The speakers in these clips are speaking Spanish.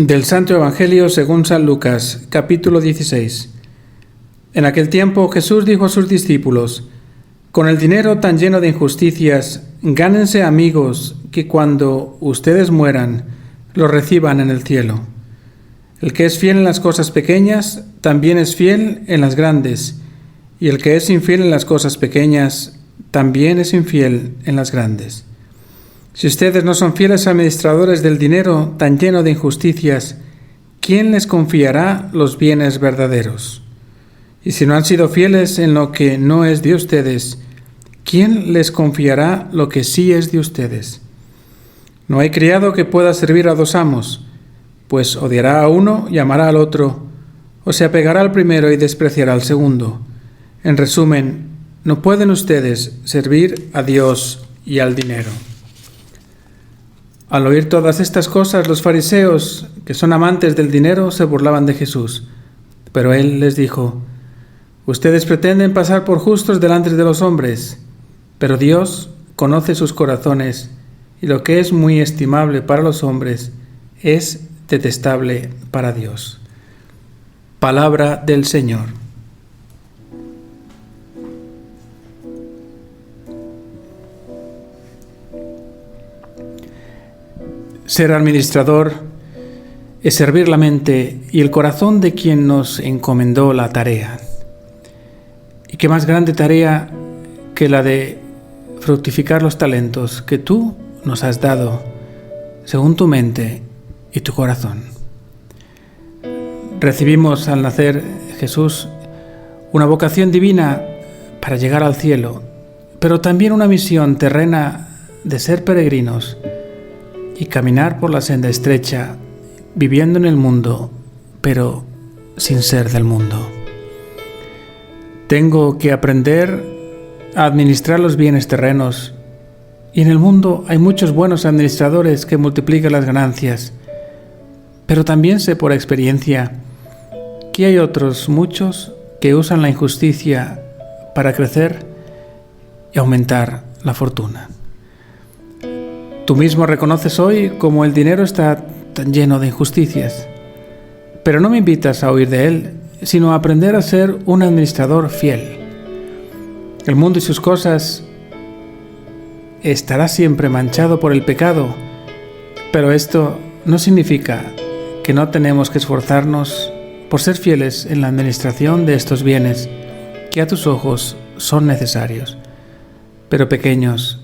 Del Santo Evangelio según San Lucas, capítulo 16. En aquel tiempo Jesús dijo a sus discípulos: con el dinero tan lleno de injusticias, gánense amigos que cuando ustedes mueran, los reciban en el cielo. El que es fiel en las cosas pequeñas, también es fiel en las grandes, y el que es infiel en las cosas pequeñas, también es infiel en las grandes. Si ustedes no son fieles administradores del dinero tan lleno de injusticias, ¿quién les confiará los bienes verdaderos? Y si no han sido fieles en lo que no es de ustedes, ¿quién les confiará lo que sí es de ustedes? No hay criado que pueda servir a dos amos, pues odiará a uno y amará al otro, o se apegará al primero y despreciará al segundo. En resumen, no pueden ustedes servir a Dios y al dinero. Al oír todas estas cosas, los fariseos, que son amantes del dinero, se burlaban de Jesús. Pero él les dijo: ustedes pretenden pasar por justos delante de los hombres, pero Dios conoce sus corazones, y lo que es muy estimable para los hombres es detestable para Dios. Palabra del Señor. Ser administrador es servir la mente y el corazón de quien nos encomendó la tarea. Y qué más grande tarea que la de fructificar los talentos que tú nos has dado según tu mente y tu corazón. Recibimos al nacer Jesús una vocación divina para llegar al cielo, pero también una misión terrena de ser peregrinos y caminar por la senda estrecha, viviendo en el mundo, pero sin ser del mundo. Tengo que aprender a administrar los bienes terrenos, y en el mundo hay muchos buenos administradores que multiplican las ganancias, pero también sé por experiencia que hay otros muchos que usan la injusticia para crecer y aumentar la fortuna. Tú mismo reconoces hoy cómo el dinero está tan lleno de injusticias, pero no me invitas a huir de él, sino a aprender a ser un administrador fiel. El mundo y sus cosas estará siempre manchado por el pecado, pero esto no significa que no tenemos que esforzarnos por ser fieles en la administración de estos bienes que a tus ojos son necesarios, pero pequeños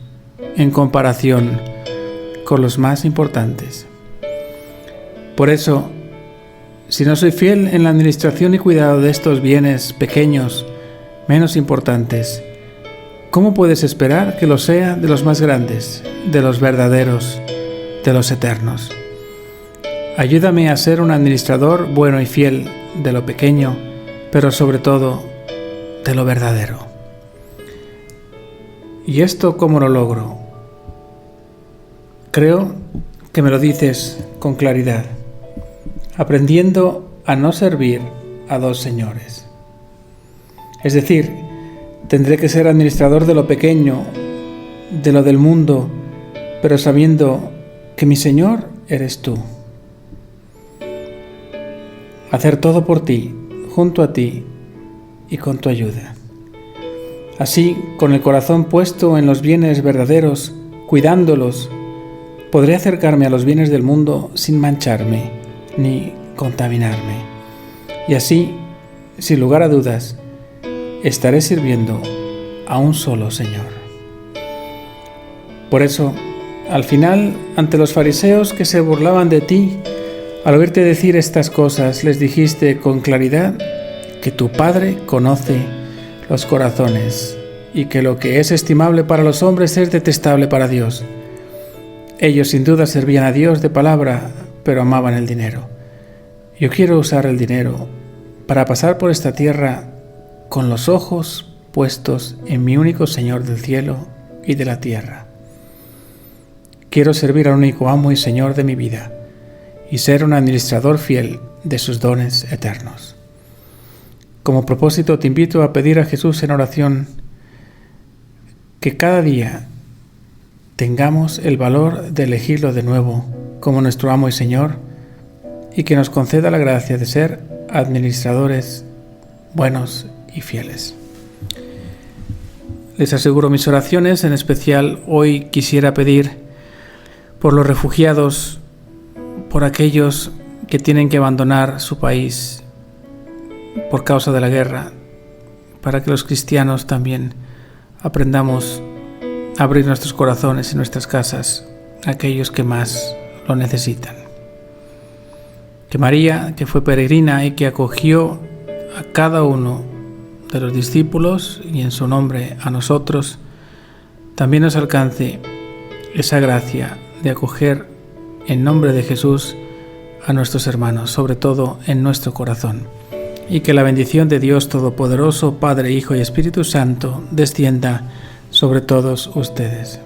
en comparación con los más importantes. Por eso, si no soy fiel en la administración y cuidado de estos bienes pequeños, menos importantes, ¿cómo puedes esperar que lo sea de los más grandes, de los verdaderos, de los eternos? Ayúdame a ser un administrador bueno y fiel de lo pequeño, pero sobre todo de lo verdadero. ¿Y esto cómo lo logro? Creo que me lo dices con claridad, aprendiendo a no servir a dos señores. Es decir, tendré que ser administrador de lo pequeño, de lo del mundo, pero sabiendo que mi Señor eres tú. Hacer todo por ti, junto a ti y con tu ayuda. Así, con el corazón puesto en los bienes verdaderos, cuidándolos, podré acercarme a los bienes del mundo sin mancharme ni contaminarme. Y así, sin lugar a dudas, estaré sirviendo a un solo Señor. Por eso, al final, ante los fariseos que se burlaban de ti, al oírte decir estas cosas, les dijiste con claridad que tu Padre conoce los corazones y que lo que es estimable para los hombres es detestable para Dios. Ellos sin duda servían a Dios de palabra, pero amaban el dinero. Yo quiero usar el dinero para pasar por esta tierra con los ojos puestos en mi único Señor del cielo y de la tierra. Quiero servir al único amo y Señor de mi vida y ser un administrador fiel de sus dones eternos. Como propósito te invito a pedir a Jesús en oración que cada día tengamos el valor de elegirlo de nuevo como nuestro amo y Señor y que nos conceda la gracia de ser administradores buenos y fieles. Les aseguro mis oraciones, en especial hoy quisiera pedir por los refugiados, por aquellos que tienen que abandonar su país por causa de la guerra, para que los cristianos también aprendamos a abrir nuestros corazones y nuestras casas a aquellos que más lo necesitan. Que María, que fue peregrina y que acogió a cada uno de los discípulos y en su nombre a nosotros, también nos alcance esa gracia de acoger en nombre de Jesús a nuestros hermanos, sobre todo en nuestro corazón, y que la bendición de Dios Todopoderoso, Padre, Hijo y Espíritu Santo, descienda sobre todos ustedes.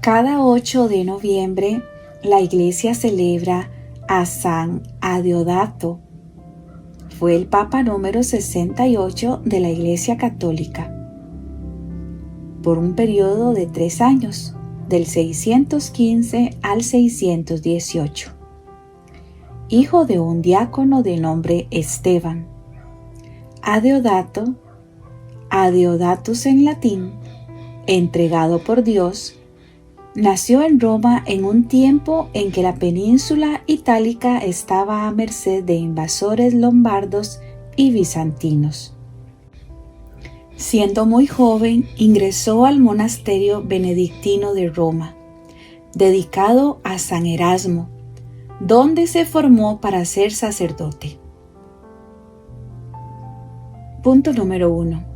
Cada 8 de noviembre, la Iglesia celebra a San Adeodato. Fue el Papa número 68 de la Iglesia Católica, por un periodo de 3 años, del 615 al 618. Hijo de un diácono de nombre Esteban. Adeodato, Adeodatus en latín, entregado por Dios, nació en Roma en un tiempo en que la península itálica estaba a merced de invasores lombardos y bizantinos. Siendo muy joven, ingresó al monasterio benedictino de Roma, dedicado a San Erasmo, donde se formó para ser sacerdote. Punto número 1.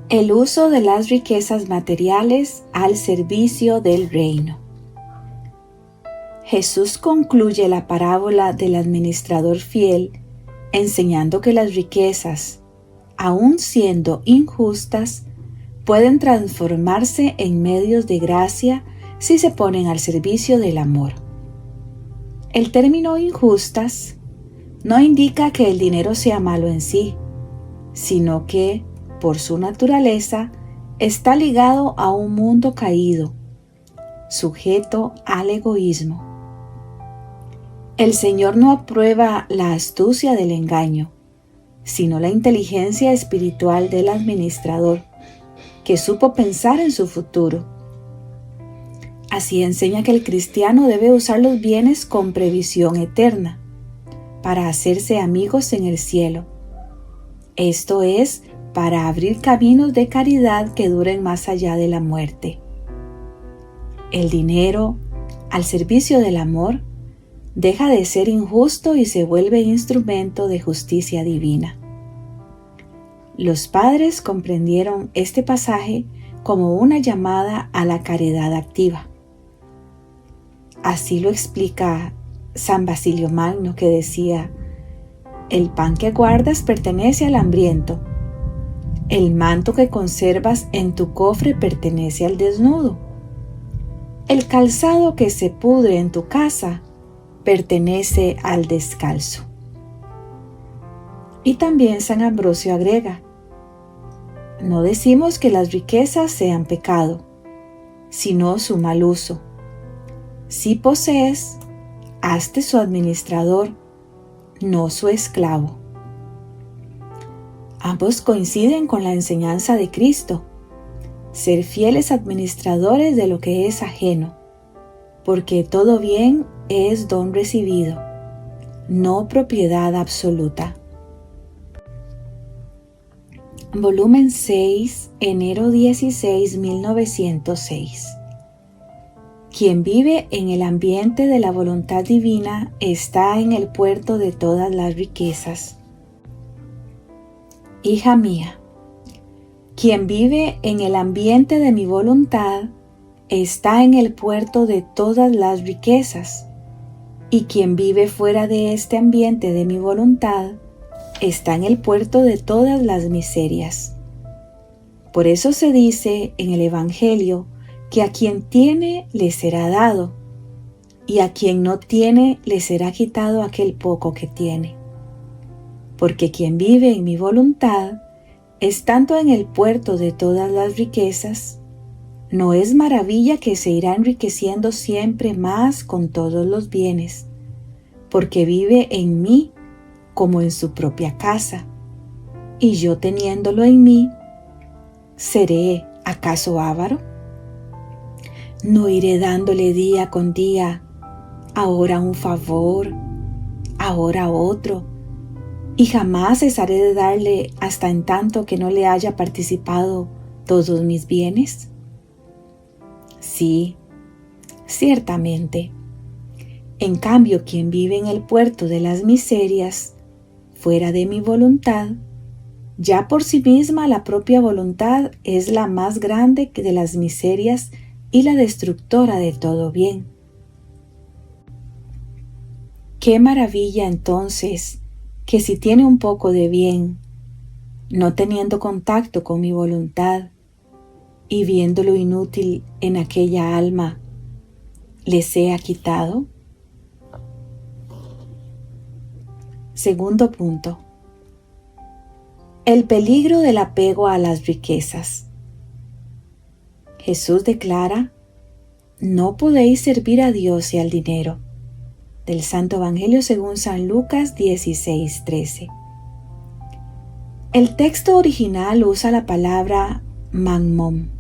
El uso de las riquezas materiales al servicio del reino. Jesús concluye la parábola del administrador fiel enseñando que las riquezas, aun siendo injustas, pueden transformarse en medios de gracia si se ponen al servicio del amor. El término injustas no indica que el dinero sea malo en sí, sino que, por su naturaleza, está ligado a un mundo caído, sujeto al egoísmo. El Señor no aprueba la astucia del engaño, sino la inteligencia espiritual del administrador, que supo pensar en su futuro. Así enseña que el cristiano debe usar los bienes con previsión eterna, para hacerse amigos en el cielo. Esto es, para abrir caminos de caridad que duren más allá de la muerte. El dinero, al servicio del amor, deja de ser injusto y se vuelve instrumento de justicia divina. Los padres comprendieron este pasaje como una llamada a la caridad activa. Así lo explica San Basilio Magno, que decía: el pan que guardas pertenece al hambriento. El manto que conservas en tu cofre pertenece al desnudo. El calzado que se pudre en tu casa pertenece al descalzo. Y también San Ambrosio agrega: no decimos que las riquezas sean pecado, sino su mal uso. Si posees, hazte su administrador, no su esclavo. Ambos coinciden con la enseñanza de Cristo: ser fieles administradores de lo que es ajeno, porque todo bien es don recibido, no propiedad absoluta. Volumen 6, enero 16, 1906. Quien vive en el ambiente de la voluntad divina está en el puerto de todas las riquezas. Hija mía, quien vive en el ambiente de mi voluntad está en el puerto de todas las riquezas, y quien vive fuera de este ambiente de mi voluntad está en el puerto de todas las miserias. Por eso se dice en el Evangelio que a quien tiene le será dado, y a quien no tiene le será quitado aquel poco que tiene. Porque quien vive en mi voluntad, estando en el puerto de todas las riquezas, no es maravilla que se irá enriqueciendo siempre más con todos los bienes, porque vive en mí como en su propia casa, y yo teniéndolo en mí, ¿seré acaso avaro? No iré dándole día con día, ahora un favor, ahora otro, y jamás cesaré de darle hasta en tanto que no le haya participado todos mis bienes. Sí, ciertamente. En cambio, quien vive en el puerto de las miserias, fuera de mi voluntad, ya por sí misma la propia voluntad es la más grande de las miserias y la destructora de todo bien. Qué maravilla entonces que si tiene un poco de bien, no teniendo contacto con mi voluntad y viéndolo inútil en aquella alma, le sea quitado. Segundo punto. El peligro del apego a las riquezas. Jesús declara: no podéis servir a Dios y al dinero. Del Santo Evangelio según San Lucas 16:13. El texto original usa la palabra mammón,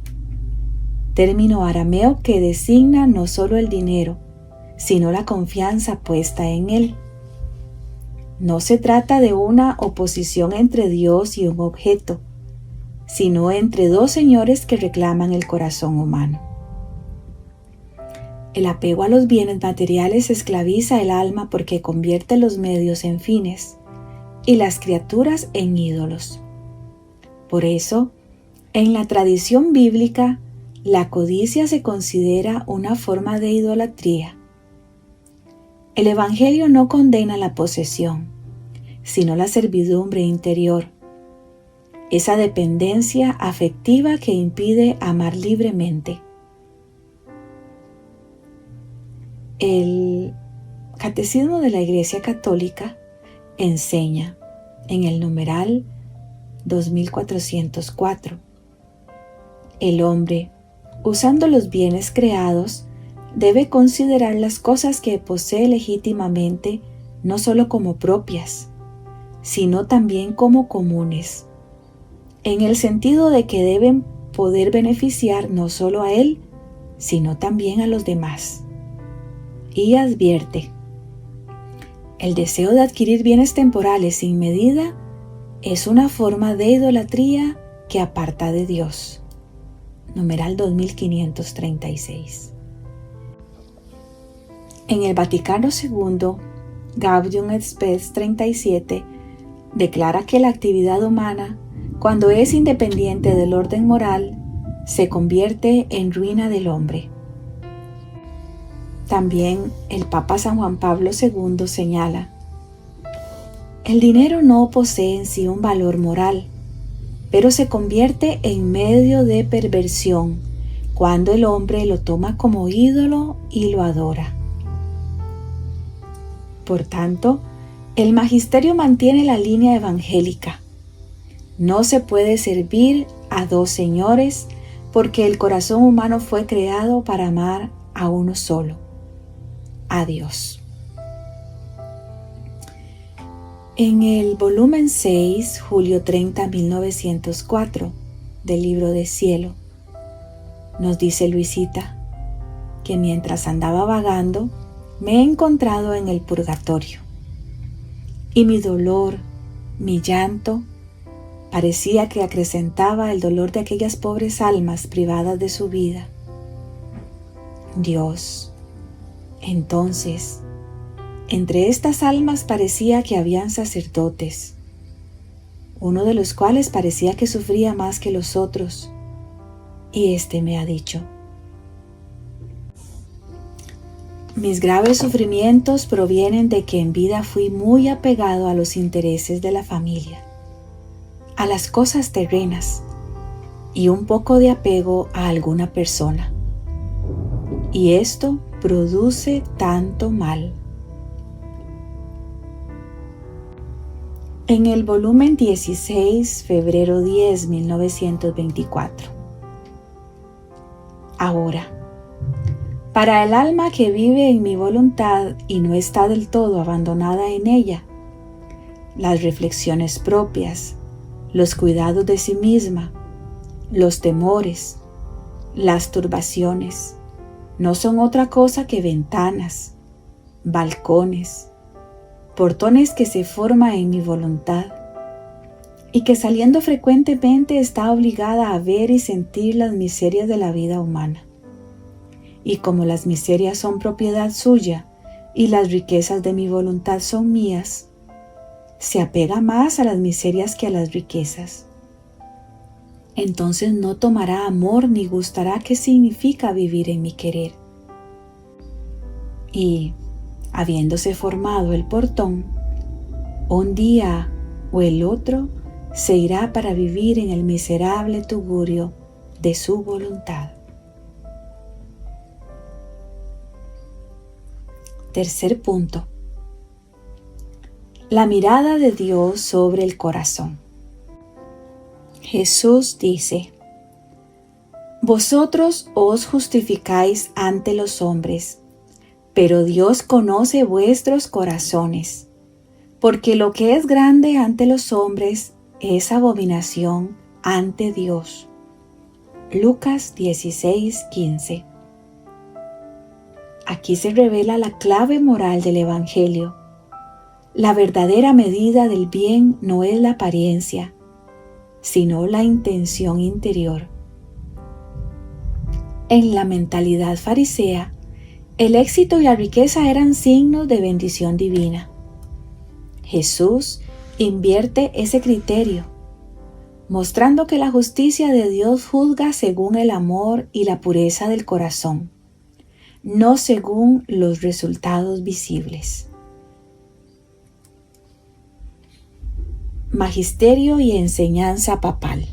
término arameo que designa no solo el dinero, sino la confianza puesta en él. No se trata de una oposición entre Dios y un objeto, sino entre dos señores que reclaman el corazón humano. El apego a los bienes materiales esclaviza el alma porque convierte los medios en fines y las criaturas en ídolos. Por eso, en la tradición bíblica, la codicia se considera una forma de idolatría. El Evangelio no condena la posesión, sino la servidumbre interior, esa dependencia afectiva que impide amar libremente. El Catecismo de la Iglesia Católica enseña en el numeral 2404: el hombre, usando los bienes creados, debe considerar las cosas que posee legítimamente no solo como propias, sino también como comunes, en el sentido de que deben poder beneficiar no solo a él, sino también a los demás. Y advierte: el deseo de adquirir bienes temporales sin medida es una forma de idolatría que aparta de Dios. Numeral 2536. En el Vaticano II, Gaudium et Spes 37 declara que la actividad humana, cuando es independiente del orden moral, se convierte en ruina del hombre. También el Papa San Juan Pablo II señala: el dinero no posee en sí un valor moral, pero se convierte en medio de perversión cuando el hombre lo toma como ídolo y lo adora. Por tanto, el magisterio mantiene la línea evangélica. No se puede servir a dos señores porque el corazón humano fue creado para amar a uno solo, a Dios. En el volumen 6, julio 30, 1904, del libro de Cielo, nos dice Luisita que mientras andaba vagando, me he encontrado en el purgatorio, y mi dolor, mi llanto, parecía que acrecentaba el dolor de aquellas pobres almas privadas de su vida. Dios, entonces, entre estas almas parecía que habían sacerdotes, uno de los cuales parecía que sufría más que los otros, y éste me ha dicho: mis graves sufrimientos provienen de que en vida fui muy apegado a los intereses de la familia, a las cosas terrenas, y un poco de apego a alguna persona. Y esto produce tanto mal. En el volumen 16, febrero 10, 1924. Ahora, para el alma que vive en mi voluntad y no está del todo abandonada en ella, las reflexiones propias, los cuidados de sí misma, los temores, las turbaciones, no son otra cosa que ventanas, balcones, portones que se forman en mi voluntad y que saliendo frecuentemente está obligada a ver y sentir las miserias de la vida humana. Y como las miserias son propiedad suya y las riquezas de mi voluntad son mías, se apega más a las miserias que a las riquezas. Entonces no tomará amor ni gustará qué significa vivir en mi querer. Y, habiéndose formado el portón, un día o el otro se irá para vivir en el miserable tugurio de su voluntad. Tercer punto. La mirada de Dios sobre el corazón. Jesús dice: Vosotros os justificáis ante los hombres, pero Dios conoce vuestros corazones, porque lo que es grande ante los hombres es abominación ante Dios. Lucas 16:15. Aquí se revela la clave moral del Evangelio. La verdadera medida del bien no es la apariencia, sino la intención interior. En la mentalidad farisea, el éxito y la riqueza eran signos de bendición divina. Jesús invierte ese criterio, mostrando que la justicia de Dios juzga según el amor y la pureza del corazón, no según los resultados visibles. Magisterio y enseñanza papal.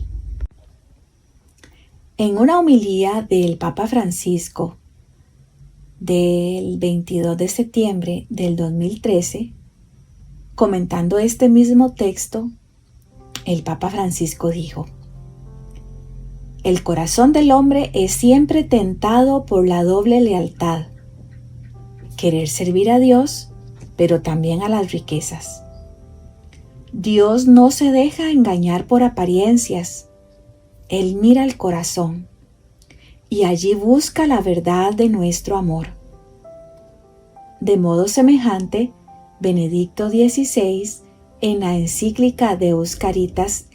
En una homilía del Papa Francisco del 22 de septiembre del 2013, comentando este mismo texto, el Papa Francisco dijo: El corazón del hombre es siempre tentado por la doble lealtad, querer servir a Dios, pero también a las riquezas. Dios no se deja engañar por apariencias. Él mira el corazón y allí busca la verdad de nuestro amor. De modo semejante, Benedicto XVI, en la encíclica Deus Caritas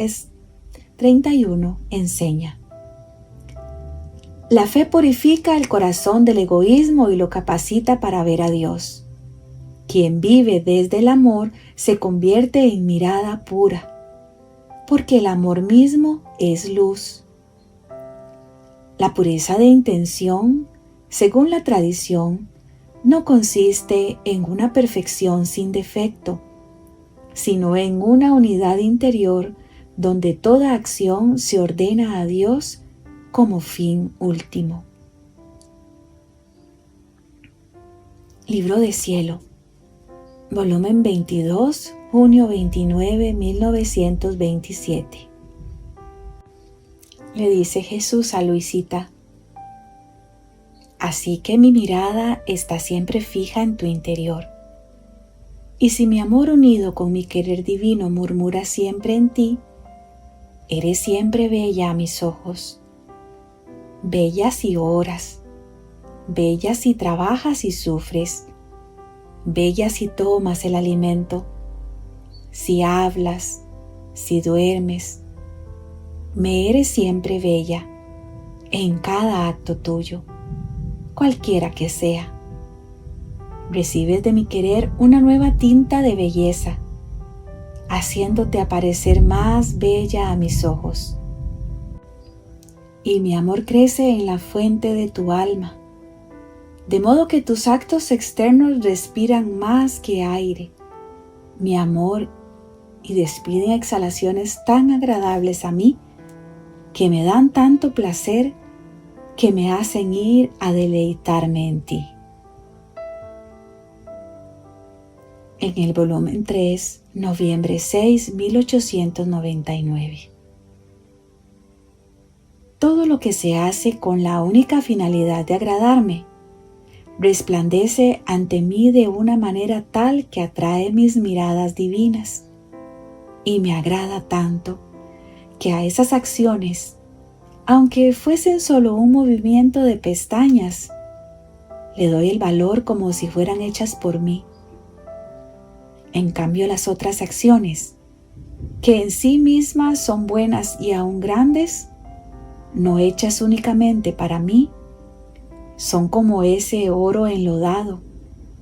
31, enseña: La fe purifica el corazón del egoísmo y lo capacita para ver a Dios. Quien vive desde el amor se convierte en mirada pura, porque el amor mismo es luz. La pureza de intención, según la tradición, no consiste en una perfección sin defecto, sino en una unidad interior donde toda acción se ordena a Dios como fin último. Libro de Cielo, volumen 22, junio 29, 1927. Le dice Jesús a Luisita: Así que mi mirada está siempre fija en tu interior. Y si mi amor unido con mi querer divino murmura siempre en ti, eres siempre bella a mis ojos. Bella si oras, bella si trabajas y sufres, bella si tomas el alimento, si hablas, si duermes. Me eres siempre bella en cada acto tuyo, cualquiera que sea. Recibes de mi querer una nueva tinta de belleza, haciéndote aparecer más bella a mis ojos. Y mi amor crece en la fuente de tu alma, de modo que tus actos externos respiran más que aire, mi amor, y despiden exhalaciones tan agradables a mí que me dan tanto placer que me hacen ir a deleitarme en ti. En el volumen 3, noviembre 6, 1899. Todo lo que se hace con la única finalidad de agradarme resplandece ante mí de una manera tal que atrae mis miradas divinas y me agrada tanto que a esas acciones, aunque fuesen solo un movimiento de pestañas, le doy el valor como si fueran hechas por mí. En cambio, las otras acciones, que en sí mismas son buenas y aún grandes, no hechas únicamente para mí, son como ese oro enlodado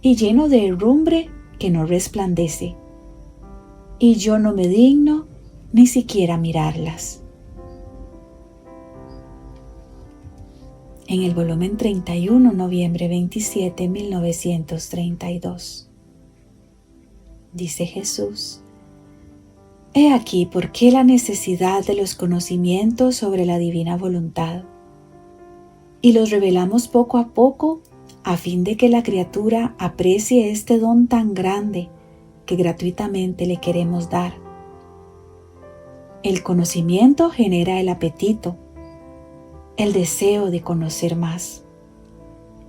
y lleno de herrumbre que no resplandece, y yo no me digno ni siquiera mirarlas. En el volumen 31, noviembre 27, 1932. Dice Jesús: He aquí por qué la necesidad de los conocimientos sobre la divina voluntad, y los revelamos poco a poco a fin de que la criatura aprecie este don tan grande que gratuitamente le queremos dar. El conocimiento genera el apetito, el deseo de conocer más,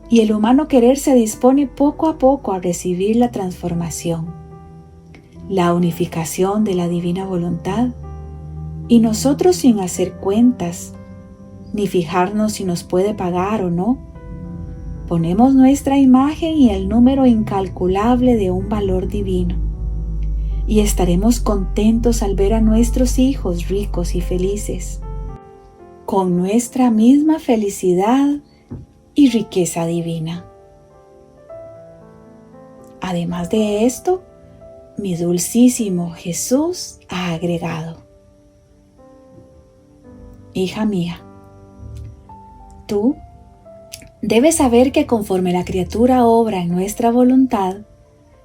y el humano querer se dispone poco a poco a recibir la transformación, la unificación de la divina voluntad, y nosotros, sin hacer cuentas ni fijarnos si nos puede pagar o no, ponemos nuestra imagen y el número incalculable de un valor divino, y estaremos contentos al ver a nuestros hijos ricos y felices, con nuestra misma felicidad y riqueza divina. Además de esto, mi dulcísimo Jesús ha agregado: Hija mía, tú debes saber que conforme la criatura obra en nuestra voluntad,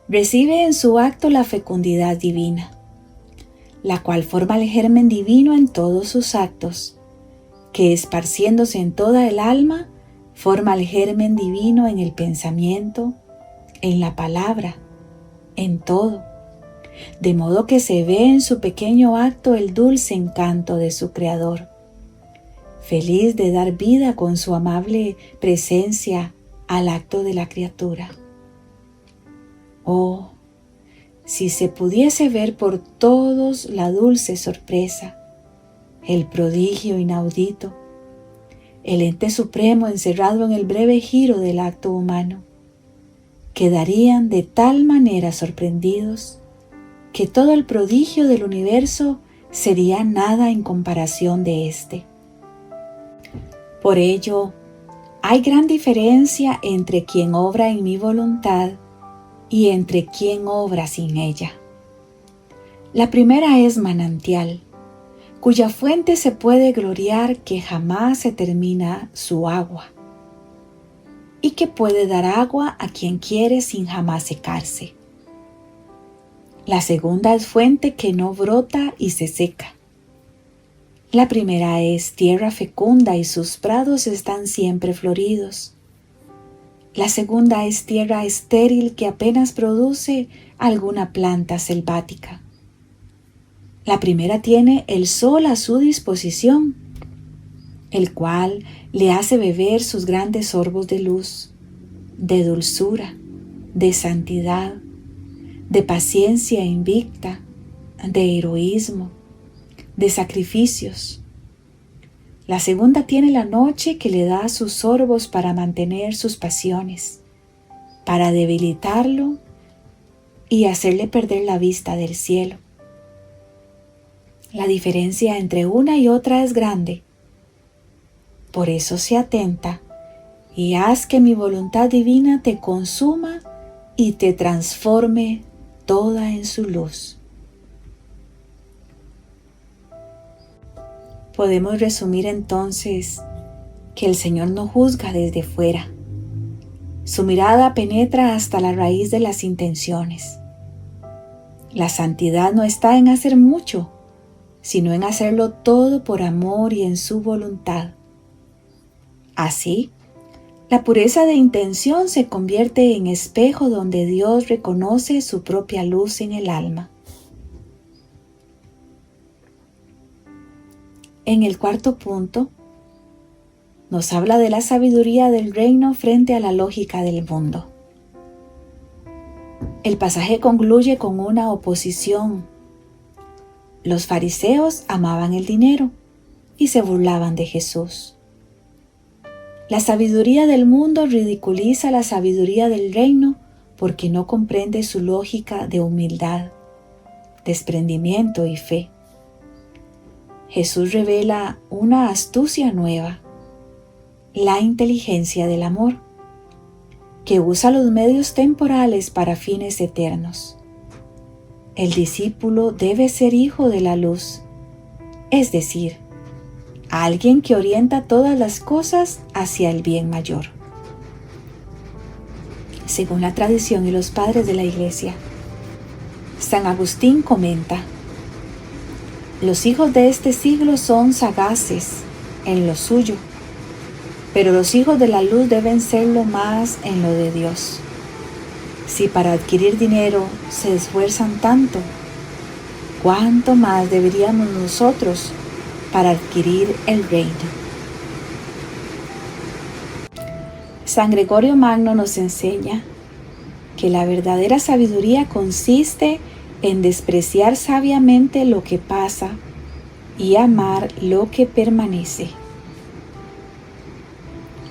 recibe en su acto la fecundidad divina, la cual forma el germen divino en todos sus actos, que esparciéndose en toda el alma, forma el germen divino en el pensamiento, en la palabra, en todo, de modo que se ve en su pequeño acto el dulce encanto de su Creador, feliz de dar vida con su amable presencia al acto de la criatura. Oh, si se pudiese ver por todos la dulce sorpresa, el prodigio inaudito, el ente supremo encerrado en el breve giro del acto humano, quedarían de tal manera sorprendidos que todo el prodigio del universo sería nada en comparación de éste. Por ello, hay gran diferencia entre quien obra en mi voluntad y entre quien obra sin ella. La primera es manantial, cuya fuente se puede gloriar que jamás se termina su agua, y que puede dar agua a quien quiere sin jamás secarse. La segunda es fuente que no brota y se seca. La primera es tierra fecunda y sus prados están siempre floridos. La segunda es tierra estéril que apenas produce alguna planta selvática. La primera tiene el sol a su disposición, el cual le hace beber sus grandes sorbos de luz, de dulzura, de santidad, de paciencia invicta, de heroísmo, de sacrificios. La segunda tiene la noche que le da sus sorbos para mantener sus pasiones, para debilitarlo y hacerle perder la vista del cielo. La diferencia entre una y otra es grande. Por eso se atenta y haz que mi voluntad divina te consuma y te transforme toda en su luz. Podemos resumir entonces que el Señor no juzga desde fuera. Su mirada penetra hasta la raíz de las intenciones. La santidad no está en hacer mucho, sino en hacerlo todo por amor y en su voluntad. Así, la pureza de intención se convierte en espejo donde Dios reconoce su propia luz en el alma. En el cuarto punto, nos habla de la sabiduría del reino frente a la lógica del mundo. El pasaje concluye con una oposición. Los fariseos amaban el dinero y se burlaban de Jesús. La sabiduría del mundo ridiculiza la sabiduría del reino porque no comprende su lógica de humildad, desprendimiento y fe. Jesús revela una astucia nueva, la inteligencia del amor, que usa los medios temporales para fines eternos. El discípulo debe ser hijo de la luz, es decir, alguien que orienta todas las cosas hacia el bien mayor. Según la tradición y los padres de la Iglesia, San Agustín comenta: los hijos de este siglo son sagaces en lo suyo, pero los hijos de la luz deben serlo más en lo de Dios. Si para adquirir dinero se esfuerzan tanto, ¿cuánto más deberíamos nosotros para adquirir el reino? San Gregorio Magno nos enseña que la verdadera sabiduría consiste en despreciar sabiamente lo que pasa y amar lo que permanece.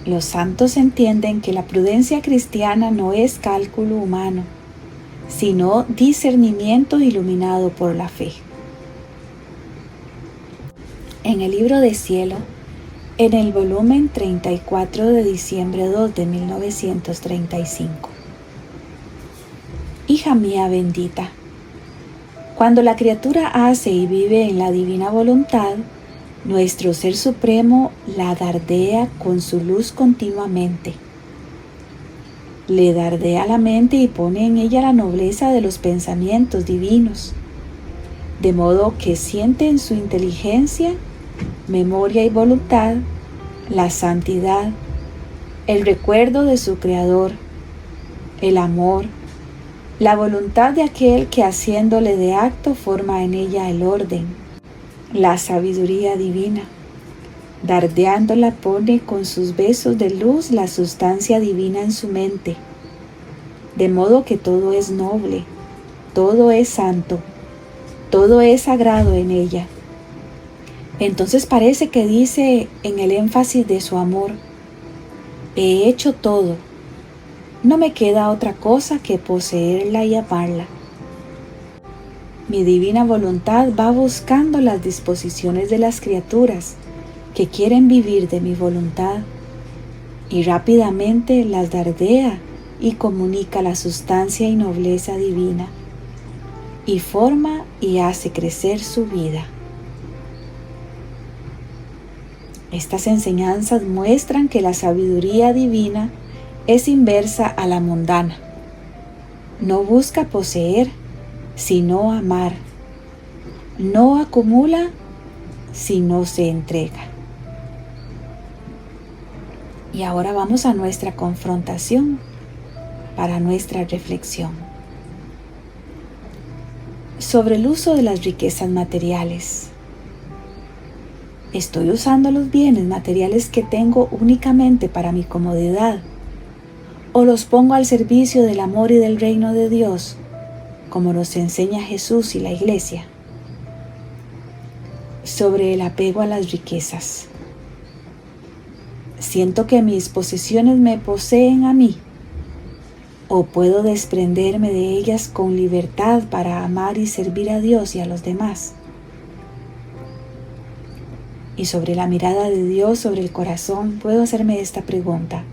Los santos entienden que la prudencia cristiana no es cálculo humano, sino discernimiento iluminado por la fe. En el libro de Cielo, en el volumen 34 de diciembre 2 de 1935. Hija mía bendita, cuando la criatura hace y vive en la divina voluntad, nuestro Ser Supremo la dardea con su luz continuamente. Le dardea la mente y pone en ella la nobleza de los pensamientos divinos, de modo que siente en su inteligencia, memoria y voluntad la santidad, el recuerdo de su Creador, el amor, la voluntad de aquel que haciéndole de acto forma en ella el orden, la sabiduría divina. Dardeándola pone con sus besos de luz la sustancia divina en su mente, de modo que todo es noble, todo es santo, todo es sagrado en ella. Entonces parece que dice en el énfasis de su amor: he hecho todo, no me queda otra cosa que poseerla y amarla. Mi divina voluntad va buscando las disposiciones de las criaturas que quieren vivir de mi voluntad y rápidamente las dardea y comunica la sustancia y nobleza divina y forma y hace crecer su vida. Estas enseñanzas muestran que la sabiduría divina es inversa a la mundana. No busca poseer, sino amar. No acumula, sino se entrega. Y ahora vamos a nuestra confrontación para nuestra reflexión sobre el uso de las riquezas materiales. ¿Estoy usando los bienes materiales que tengo únicamente para mi comodidad? ¿O los pongo al servicio del amor y del reino de Dios, como nos enseña Jesús y la Iglesia? Sobre el apego a las riquezas. ¿Siento que mis posesiones me poseen a mí? ¿O puedo desprenderme de ellas con libertad para amar y servir a Dios y a los demás? Y sobre la mirada de Dios sobre el corazón, puedo hacerme esta pregunta: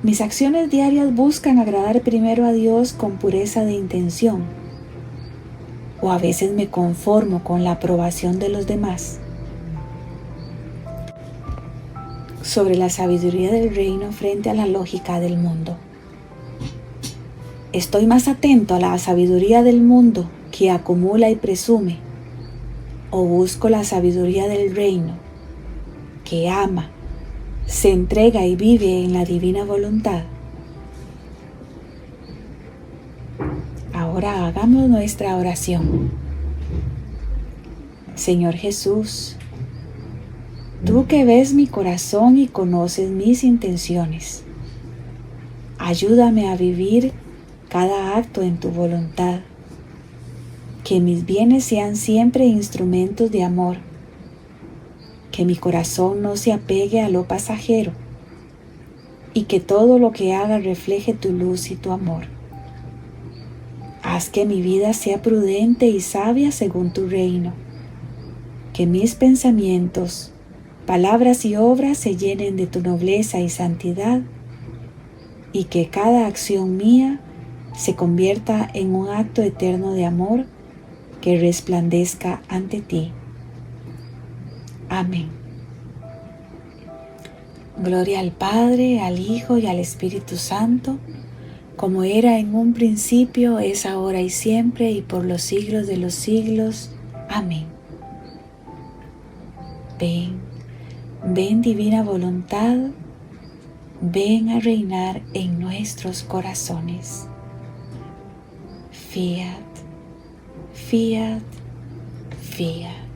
¿mis acciones diarias buscan agradar primero a Dios con pureza de intención? ¿O a veces me conformo con la aprobación de los demás? Sobre la sabiduría del reino frente a la lógica del mundo. ¿Estoy más atento a la sabiduría del mundo que acumula y presume, o busco la sabiduría del reino, que ama, se entrega y vive en la divina voluntad? Ahora hagamos nuestra oración. Señor Jesús, tú que ves mi corazón y conoces mis intenciones, ayúdame a vivir cada acto en tu voluntad. Que mis bienes sean siempre instrumentos de amor. Que mi corazón no se apegue a lo pasajero. Y que todo lo que haga refleje tu luz y tu amor. Haz que mi vida sea prudente y sabia según tu reino. Que mis pensamientos, palabras y obras se llenen de tu nobleza y santidad. Y que cada acción mía se convierta en un acto eterno de amor que resplandezca ante ti. Amén. Gloria al Padre, al Hijo y al Espíritu Santo, como era en un principio, es ahora y siempre, y por los siglos de los siglos. Amén. Ven, ven divina voluntad, ven a reinar en nuestros corazones. Fiat, fiat, fiat.